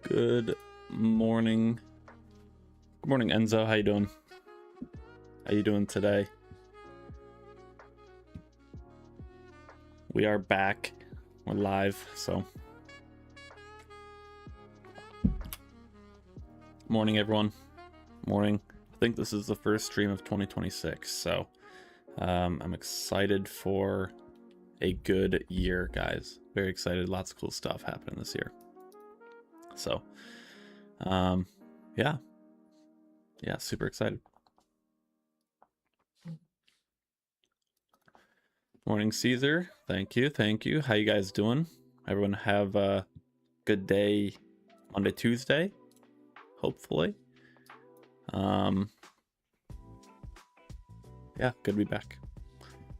Good morning. Good morning, Enzo. How you doing? How you doing today? We are back. We're live, so. Morning, everyone. Morning. I think this is the first stream of 2026, so I'm excited for a good year, guys. Very excited. Lots of cool stuff happening this year. So, yeah, super excited. Morning, Caesar. Thank you. How you guys doing? Everyone have a good day Monday, Tuesday, hopefully. Yeah, good to be back.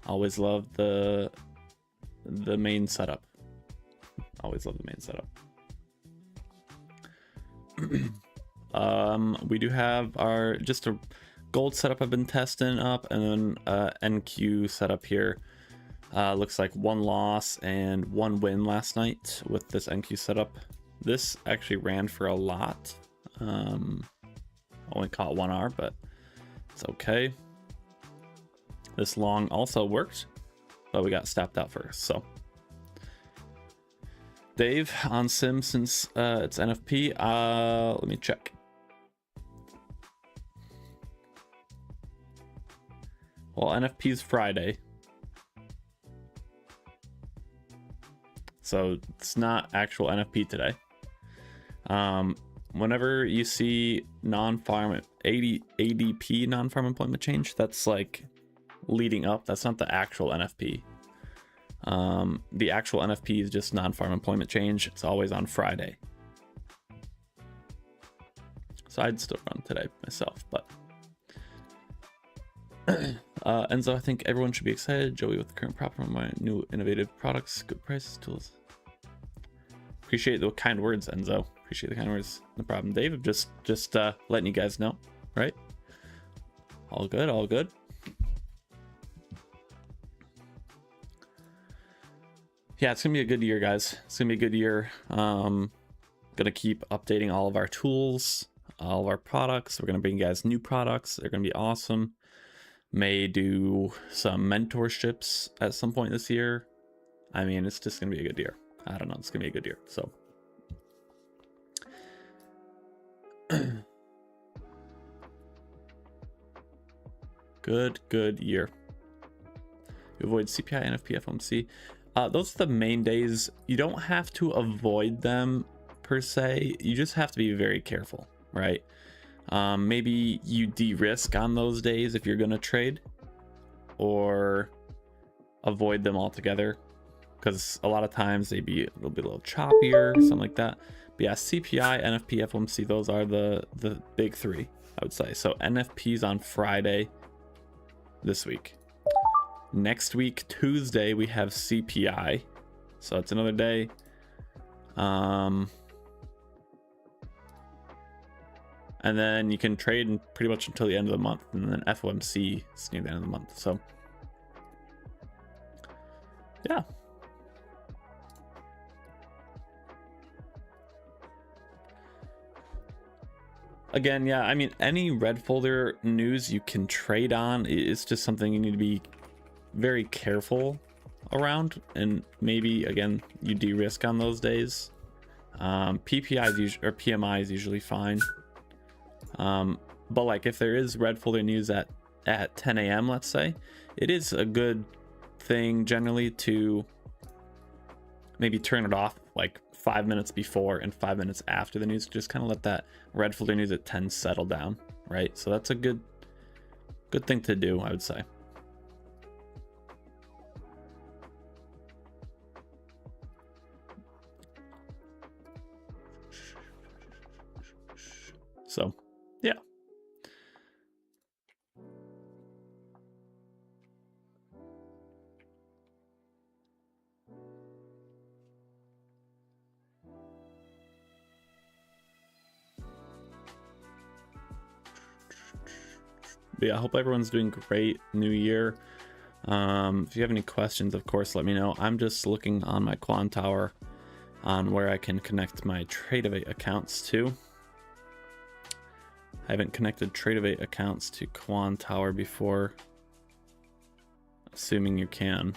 Always love the main setup. Always love the main setup. We do have our just a gold setup I've been testing up, and then NQ setup here. Looks like 1 loss and 1 win last night with this NQ setup. This actually ran for a lot. Only caught 1 R, but it's okay. This long also worked, but we got stopped out first. So Dave on sim since it's NFP. Let me check. Well, NFP is Friday, so it's not actual NFP today. Whenever you see non-farm ADP non-farm employment change, that's like leading up. That's not the actual NFP. The actual NFP is just non-farm employment change. It's always on Friday. So I'd still run today myself, but Enzo, I think everyone should be excited. Joey with the current prop from my new innovative products, good prices, tools. Appreciate the kind words, Enzo. Appreciate the kind words. No problem, Dave. Just letting you guys know, right? All good, all good. Yeah, it's gonna be a good year, guys. It's gonna be a good year. Gonna keep updating all of our tools, all of our products. We're gonna bring you guys new products. They're gonna be awesome. May do some mentorships at some point this year. I mean, it's just gonna be a good year. I don't know, it's gonna be a good year. So good year. You avoid CPI, NFP, FOMC. Those are the main days. You don't have to avoid them per se. You just have to be very careful, right? Maybe you de-risk on those days if you're gonna trade, or avoid them altogether, because a lot of times they'll be a little choppier, something like that. But yeah, CPI, NFP, FOMC, those are the big 3, I would say. So NFP's on Friday this week. Next week, Tuesday, we have CPI. So it's another day. And then you can trade pretty much until the end of the month. And then FOMC is near the end of the month. So yeah. Again, yeah, I mean, any red folder news you can trade on. It's just something you need to be very careful around, and maybe again you de-risk on those days. PPI is usually, or PMI is usually fine. But like if there is red folder news at 10 a.m. let's say, it is a good thing generally to maybe turn it off like 5 minutes before and 5 minutes after the news. Just kind of let that red folder news at 10 settle down, right? So that's a good thing to do, I would say. So yeah. But yeah, I hope everyone's doing great. New year. If you have any questions, of course, let me know. I'm just looking on my Quan Tower on where I can connect my Tradevate accounts to. I haven't connected Tradevate accounts to Quan Tower before. Assuming you can.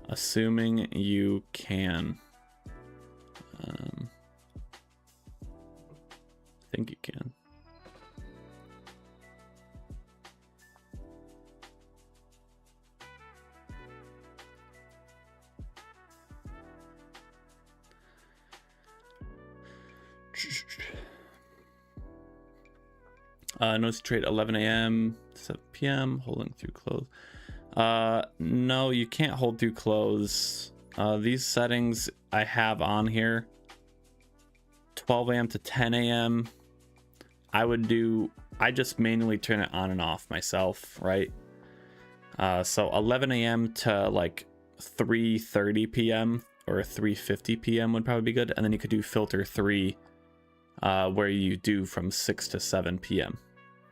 Assuming you can. I think you can. Notice trade 11 a.m. 7 p.m. holding through close. No, you can't hold through close. These settings I have on here, 12 a.m. to 10 a.m. I just manually turn it on and off myself, right? So 11 a.m. to like 3:30 p.m. or 3:50 p.m. would probably be good, and then you could do filter 3, where you do from 6 to 7 p.m.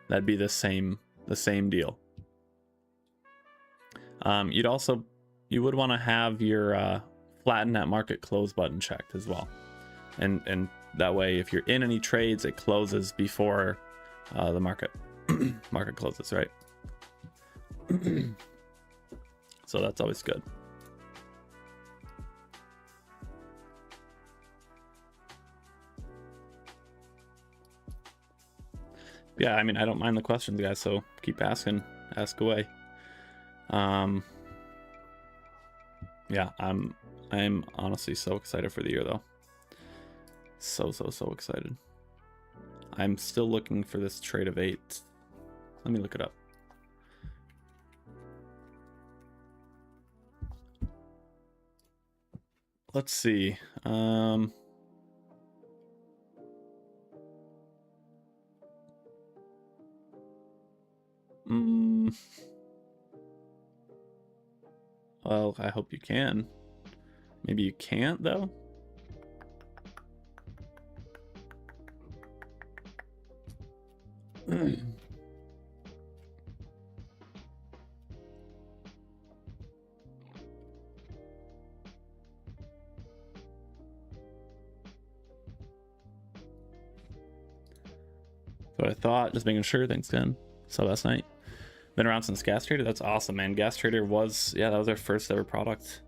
That'd be the same deal. You would want to have your flatten that market close button checked as well, and that way if you're in any trades, it closes before the market closes, right? So that's always good. Yeah, I mean, I don't mind the questions, guys, so keep asking, ask away. Yeah, I'm honestly so excited for the year, though. So excited. I'm still looking for this trade of 8. Let me look it up. Let's see. Well, I hope you can. Maybe you can't, though. So I thought, just making sure. Thanks, Ken. So last night. Been around since Gas Trader. That's awesome, man. Gas Trader was, yeah, that was our first ever product.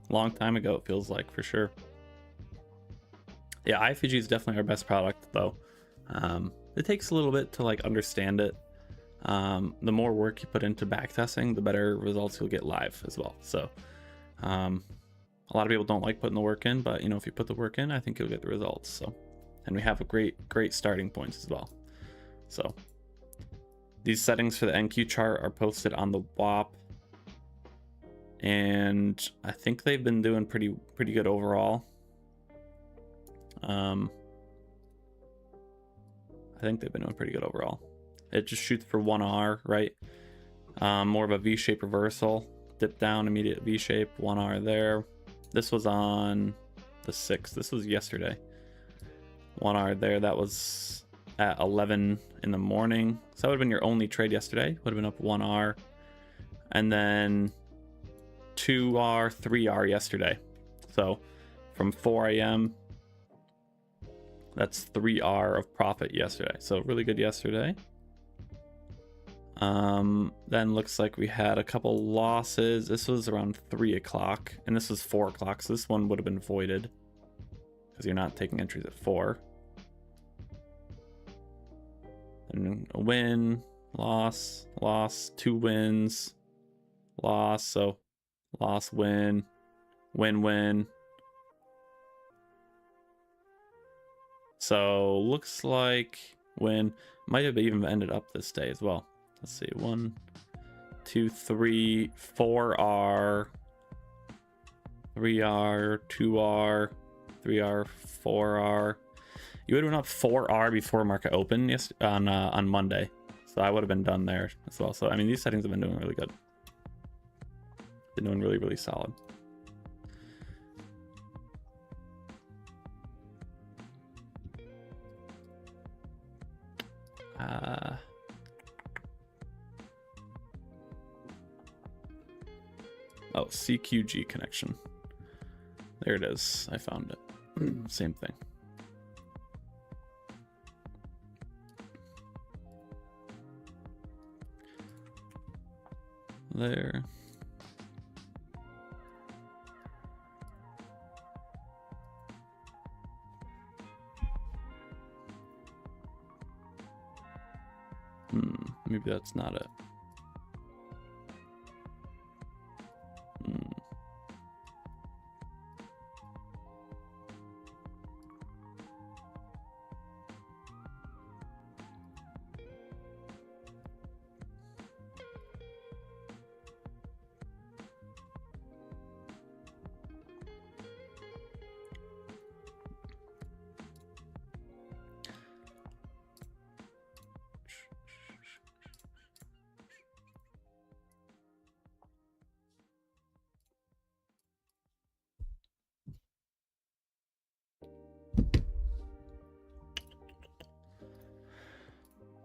Long time ago, it feels like, for sure. Yeah, iFVG is definitely our best product, though. It takes a little bit to like understand it. The more work you put into backtesting, the better results you'll get live as well. So a lot of people don't like putting the work in, but you know, if you put the work in, I think you'll get the results. So, and we have a great starting points as well. So these settings for the NQ chart are posted on the WAP, and I think they've been doing pretty good overall. I think they've been doing pretty good overall. It just shoots for 1R, right? More of a V-shape reversal, dip down, immediate V-shape, 1R there. This was on the 6th. This was yesterday. 1R there. That was at 11 in the morning. So that would have been your only trade yesterday. Would have been up 1R. And then 2R, 3R yesterday. So from 4 a.m. That's 3R of profit yesterday. So really good yesterday. Then looks like we had a couple losses. This was around 3 o'clock, and this was 4 o'clock. So this one would have been voided because you're not taking entries at 4. And a win, loss, loss, 2 wins, loss. So loss, win, win, win. So looks like win might have even ended up this day as well. Let's see, 1, 2, 3, 4R, 3R, 2R, 3R, 4R. You would have went up 4R before market open on Monday, so I would have been done there as well. So I mean, these settings have been doing really good. Been doing really, really solid. Oh, CQG connection. There it is. I found it. Same thing. There. Maybe that's not it.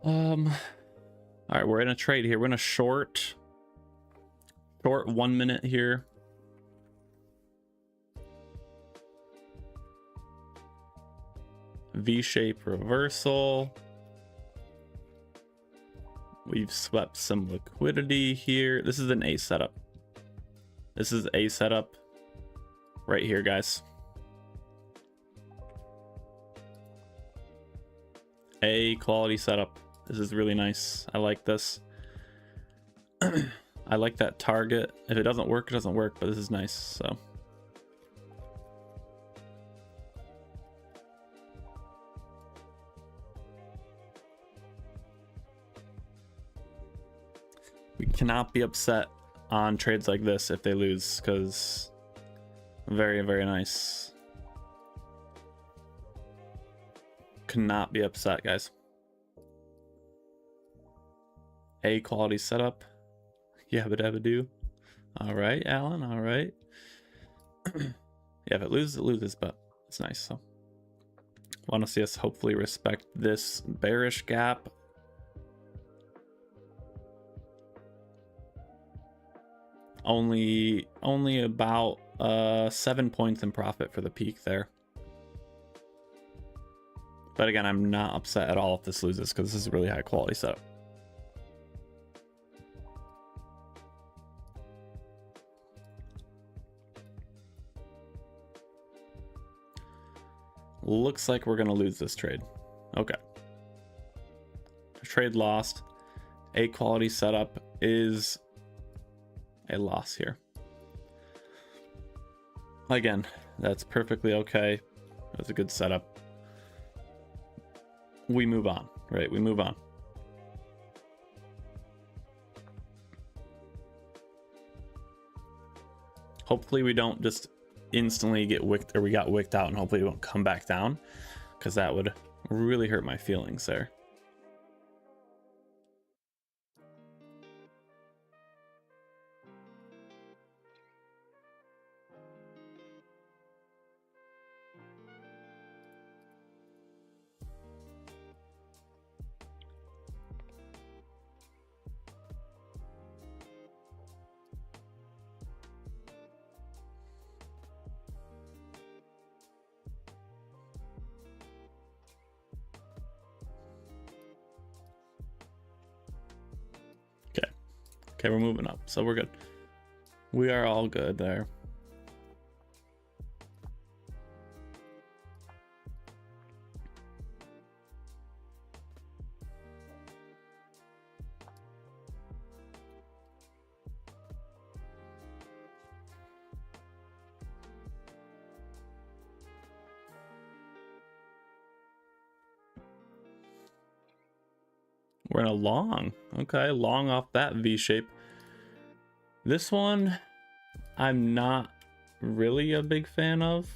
All right, we're in a trade here. We're in a short 1 minute here. V-shape reversal. We've swept some liquidity here. This is an A setup. This is A setup right here, guys. A quality setup. This is really nice. I like this. I like that target. If it doesn't work, it doesn't work, but this is nice. So we cannot be upset on trades like this if they lose, because very, very nice. Cannot be upset, guys. A quality setup. Yabba dabba do. All right, Alan. All right. Yeah, if it loses, it loses, but it's nice. So, want to see us hopefully respect this bearish gap. Only about 7 points in profit for the peak there. But again, I'm not upset at all if this loses, because this is a really high quality setup. Looks like we're gonna lose this trade. Okay. Trade lost. A quality setup is a loss here. Again, that's perfectly okay. That's a good setup. We move on, right? We move on. Hopefully we don't just instantly get wicked, or we got wicked out, and hopefully it won't come back down, because that would really hurt my feelings there. Okay, we're moving up, so we're good. We are all good there. We're in a long. Okay, long off that V shape. This one, I'm not really a big fan of.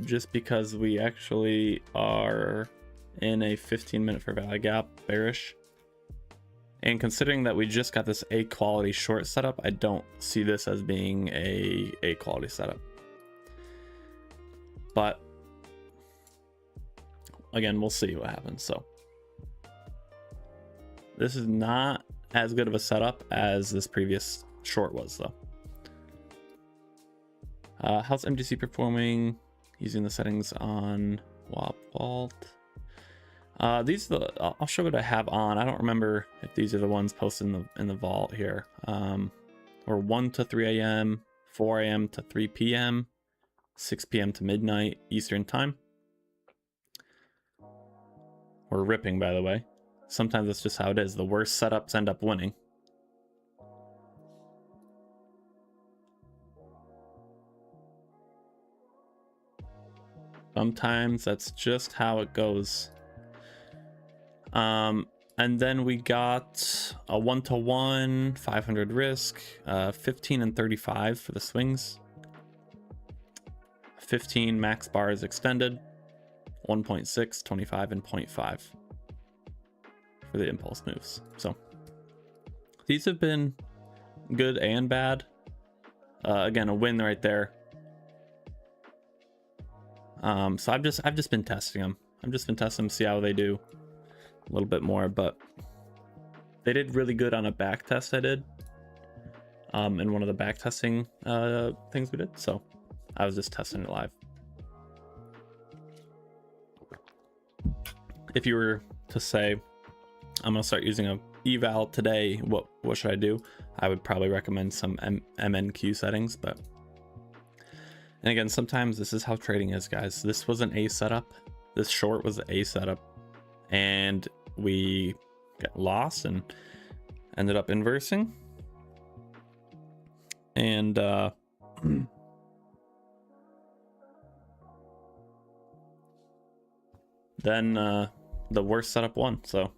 Just because we actually are in a 15-minute fair value gap bearish. And considering that we just got this A quality short setup, I don't see this as being a quality setup. But again, we'll see what happens. So this is not as good of a setup as this previous short was, though. How's MGC performing using the settings on WAP Vault? These are the, I'll show what I have on. I don't remember if these are the ones posted in the vault here. Or 1 to 3 a.m., 4 a.m. to 3 p.m., 6 p.m. to midnight Eastern time. We're ripping, by the way. Sometimes that's just how it is. The worst setups end up winning. Sometimes that's just how it goes. And then we got a 1-to-1, 500 risk, 15 and 35 for the swings. 15 max bars extended, 1.6, 25, and 0.5 for the impulse moves. So these have been good and bad. Again, a win right there. So I've just been testing them. I've just been testing them to see how they do a little bit more, but they did really good on a back test I did. In one of the back testing things we did. So I was just testing it live. If you were to say, I'm gonna start using a eval today, what should I do? I would probably recommend some MNQ settings, but and again, sometimes this is how trading is, guys. This was an A setup. This short was an A setup, and we got lost and ended up inversing. And then the worst setup won. So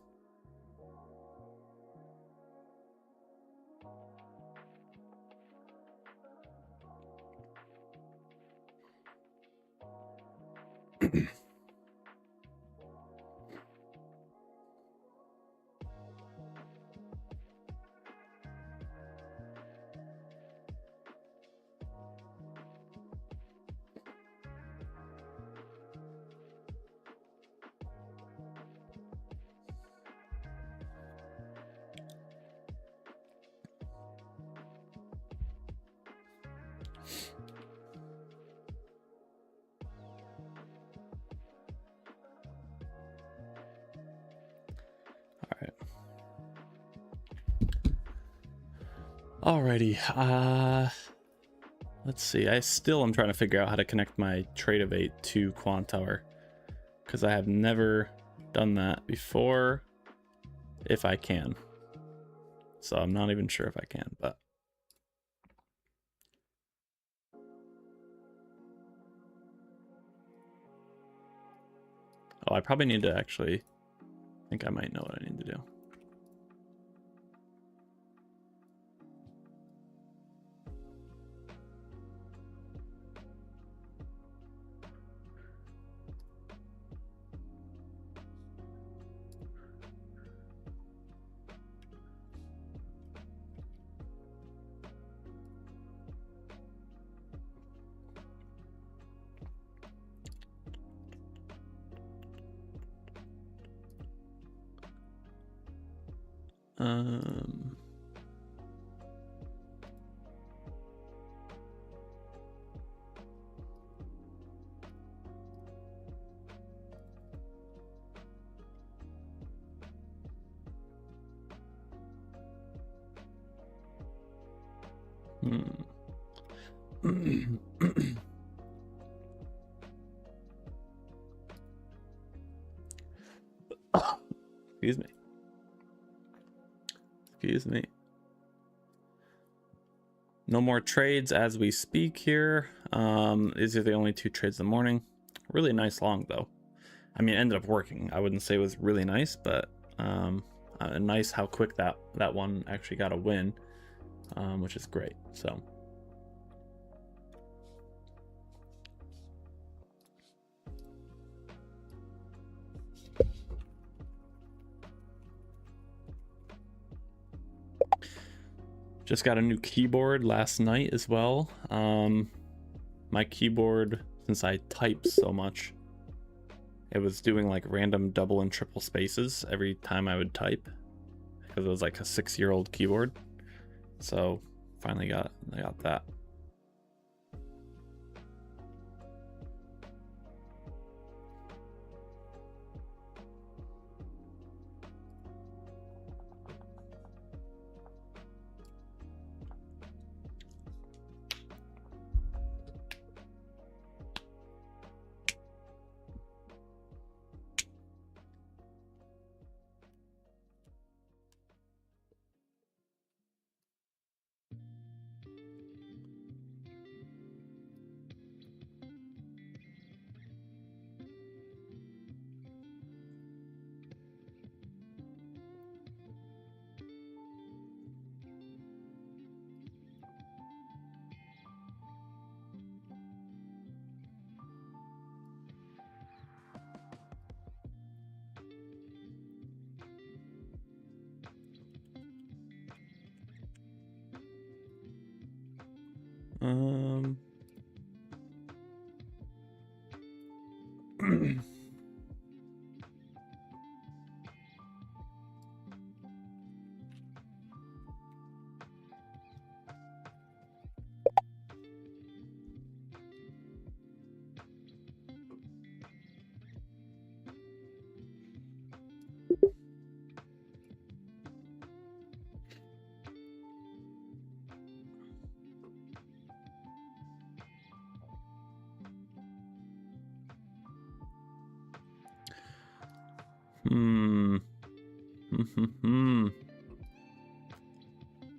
alrighty, let's see. I still am trying to figure out how to connect my Tradeovate to Quantower, because I have never done that before, if I can. So I'm not even sure if I can, but oh, I probably need to actually, I think I might know what I need to do. Excuse me. Excuse me. No more trades as we speak here. These are the only 2 trades in the morning. Really nice long though. I mean, it ended up working. I wouldn't say it was really nice, but nice how quick that one actually got a win, which is great. So just got a new keyboard last night as well. My keyboard, since I type so much, it was doing like random double and triple spaces every time I would type because it was like a 6-year-old keyboard. So finally I got that.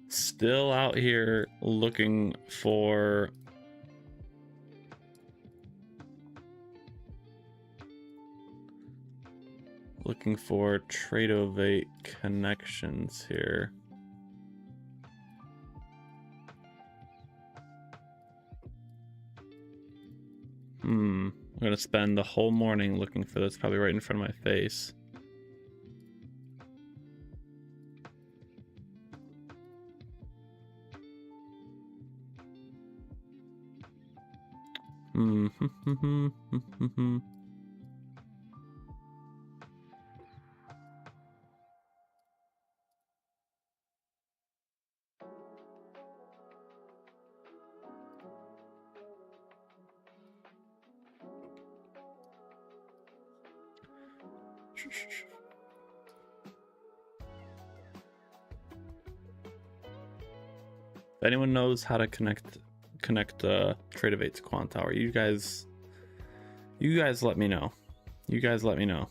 Still out here looking for TTMVIVAK connections here. I'm gonna spend the whole morning looking for this, probably right in front of my face. If anyone knows how to connect TradeAvate to Quant Tower, you guys let me know. You guys let me know.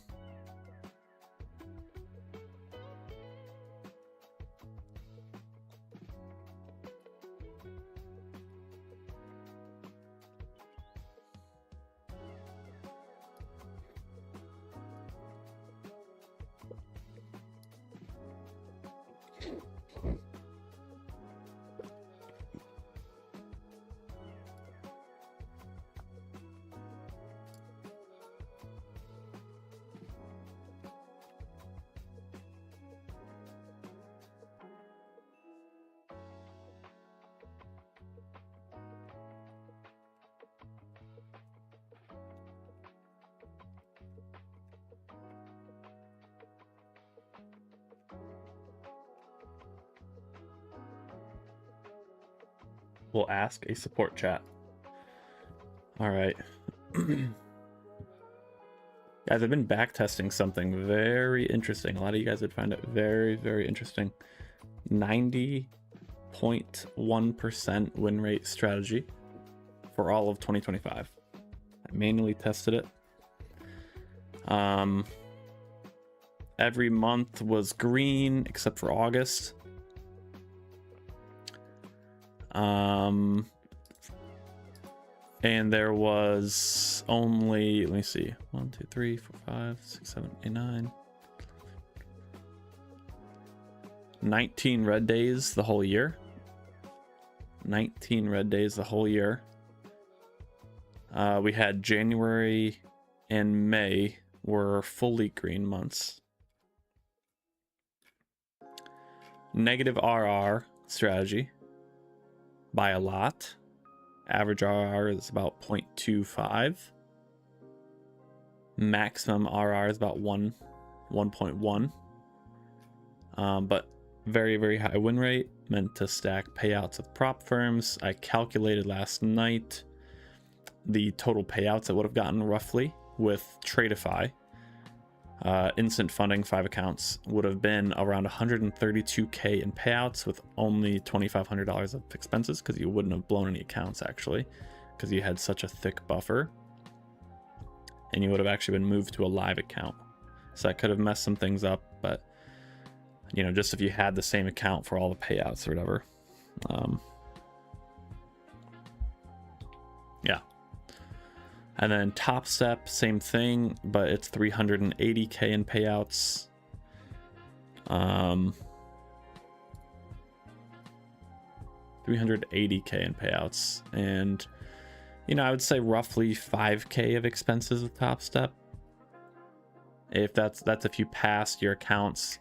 We'll ask a support chat. All right. Guys, I've been back testing something very interesting. A lot of you guys would find it very, very interesting. 90% 0.1% win rate strategy for all of 2025. I manually tested it. Every month was green except for August. And there was only, let me see, 1, 2, 3, 4, 5, 6, 7, 8, 9, 19 red days the whole year. 19 red days the whole year. We had January and May were fully green months. Negative RR strategy by a lot. Average RR is about 0.25. Maximum RR is about 1.1. But very, very high win rate, meant to stack payouts with prop firms. I calculated last night the total payouts I would have gotten roughly with Tradeify. Instant funding 5 accounts would have been around 132k in payouts with only $2,500 of expenses, because you wouldn't have blown any accounts actually, because you had such a thick buffer, and you would have actually been moved to a live account. So I could have messed some things up, but you know, just if you had the same account for all the payouts or whatever. Yeah. And then Top Step, same thing, but it's 380k in payouts. 380k in payouts, and you know, I would say roughly 5k of expenses with Top Step. If that's if you passed your accounts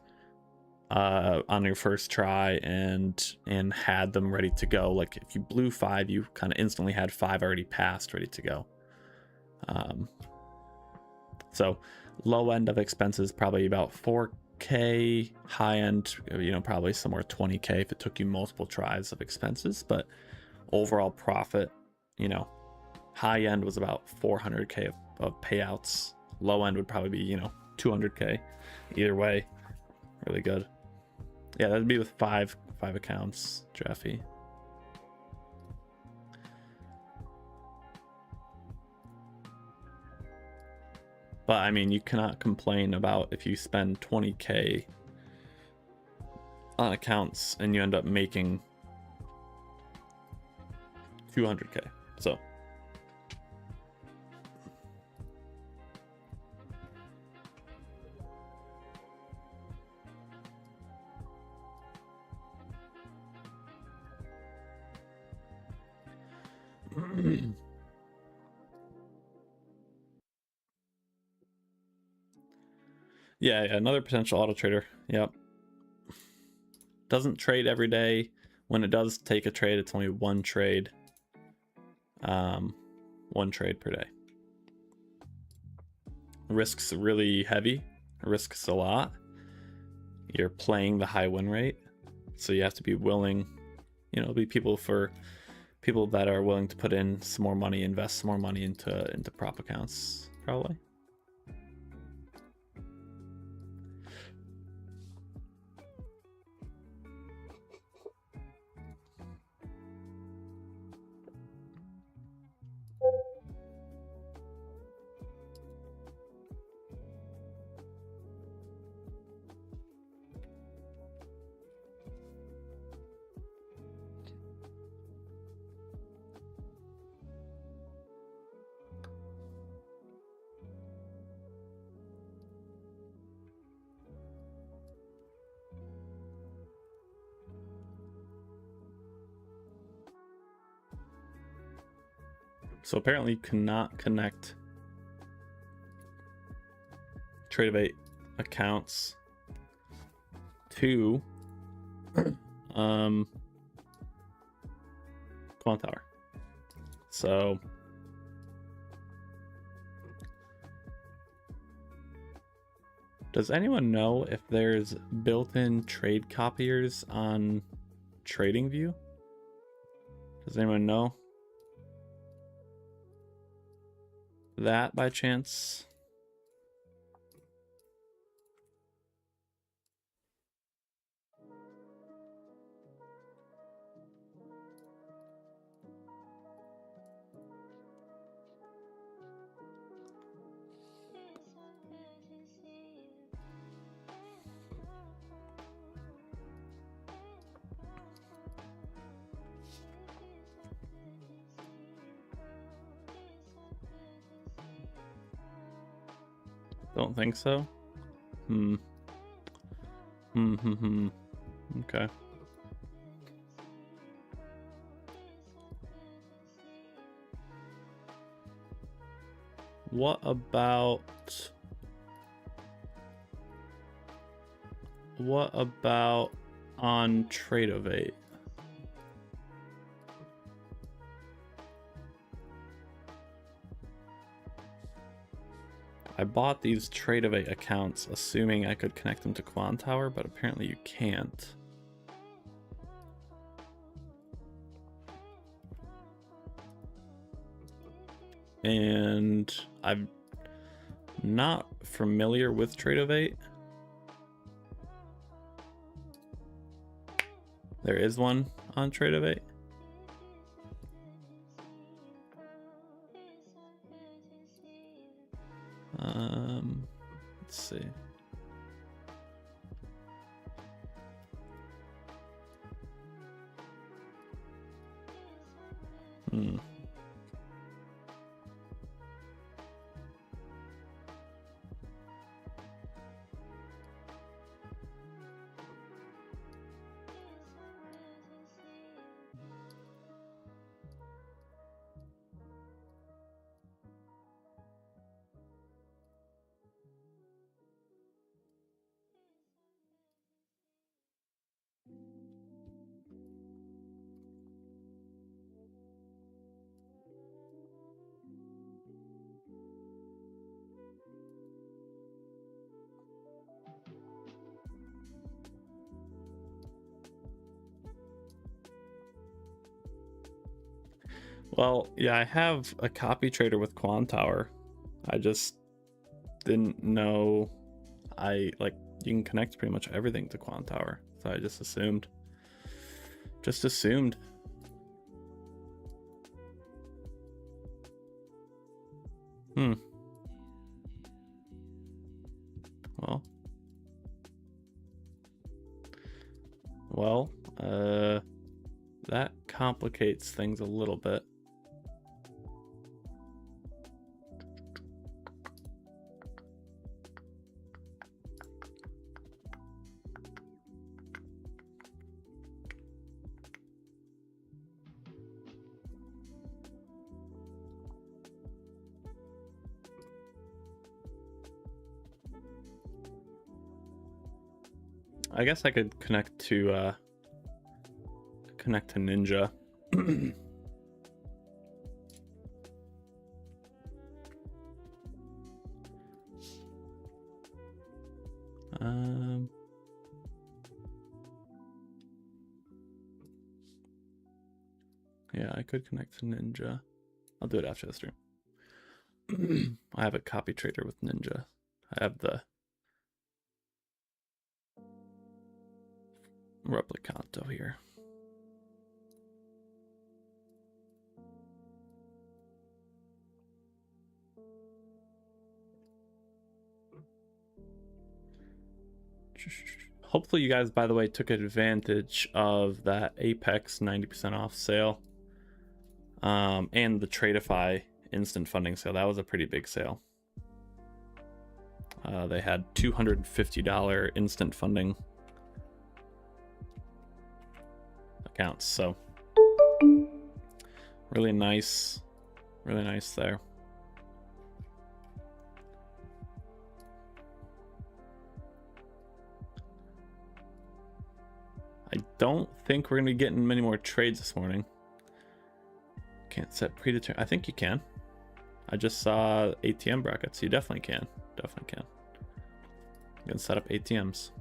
on your first try and had them ready to go. Like if you blew 5, you kind of instantly had 5 already passed, ready to go. So low end of expenses probably about 4k, high end, you know, probably somewhere 20k if it took you multiple tries of expenses. But overall profit, you know, high end was about 400k of payouts. Low end would probably be, you know, 200k. Either way, really good. Yeah, that'd be with five accounts, Jeffy. But I mean, you cannot complain about if you spend 20k on accounts and you end up making 200k. So yeah, another potential auto trader. Yep. Doesn't trade every day. When it does take a trade, it's only one trade. One trade per day. Risks really heavy. Risks a lot. You're playing the high win rate, so you have to be willing. You know, be people that are willing to put in some more money, invest some more money into prop accounts, probably. So apparently you cannot connect Tradeivate accounts to Quant Tower. So does anyone know if there's built-in trade copiers on TradingView? Does anyone know that by chance? Don't think so. Okay. What about on Tradeovate? I bought these Tradeovate accounts assuming I could connect them to Quantower, but apparently you can't. And I'm not familiar with Tradeovate. There is one on Tradeovate. Let's see. Well, yeah, I have a copy trader with Quantower. I just didn't know you can connect pretty much everything to Quantower. So I just assumed. Well, that complicates things a little bit. I guess I could connect to Ninja. Yeah, I could connect to Ninja. I'll do it after the stream. I have a copy trader with Ninja. I have the Replicanto here. Hopefully you guys, by the way, took advantage of that Apex 90% off sale. And the Tradeify instant funding sale. That was a pretty big sale. They had $250 instant funding accounts. So really nice there. I don't think we're gonna be getting many more trades this morning. Can't set predetermined. I think you can. I just saw ATM brackets. You definitely can. Definitely can. You can set up ATMs.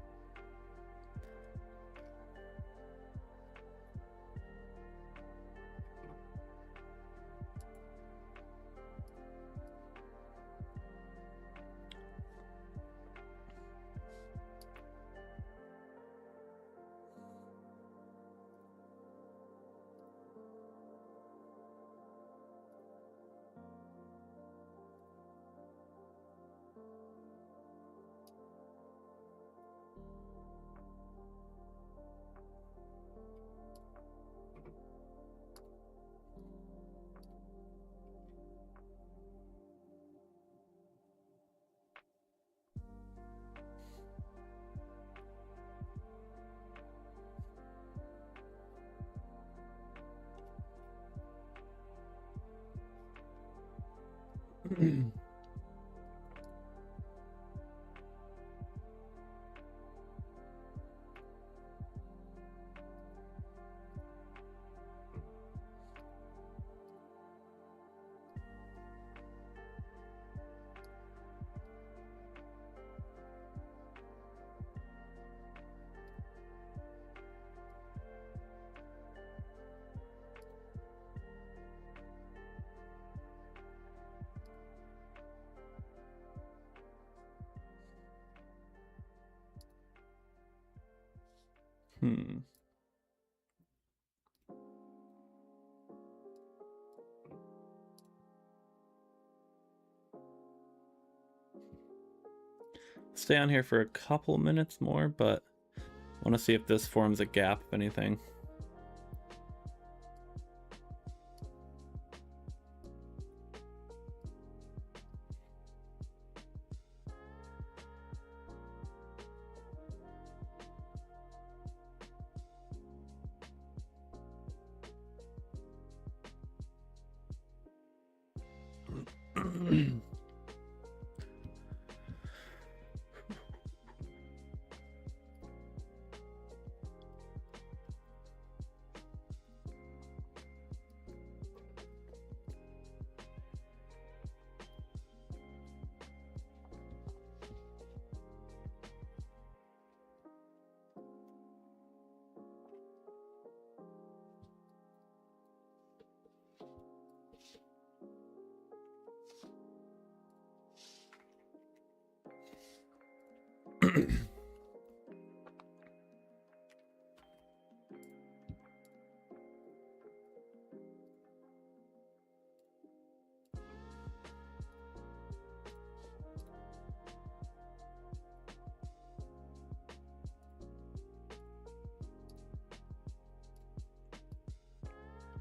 Stay on here for a couple minutes more, but I want to see if this forms a gap, if anything.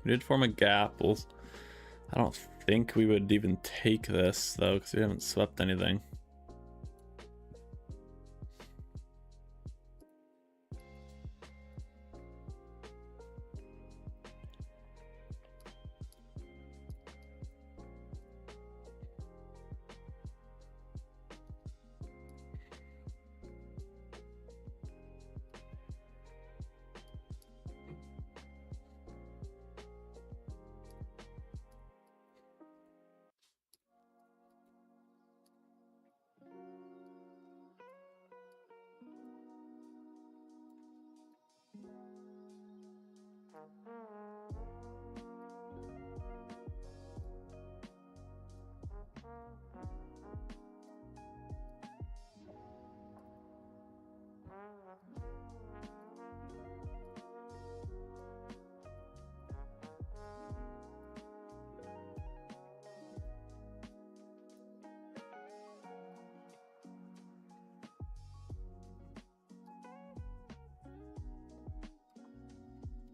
We did form a gap. I don't think we would even take this though, because we haven't swept anything.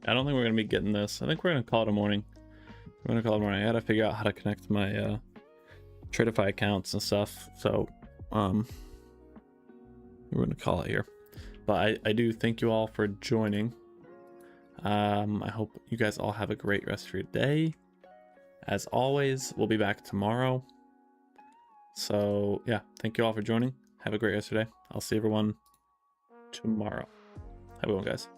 I don't think we're gonna be getting this. I think we're gonna call it a morning. We're gonna call it a morning. I gotta figure out how to connect my Tradify accounts and stuff. So we're gonna call it here. But I do thank you all for joining. I hope you guys all have a great rest of your day. As always, we'll be back tomorrow. So yeah, thank you all for joining. Have a great rest of your day. I'll see everyone tomorrow. Have a good one, guys.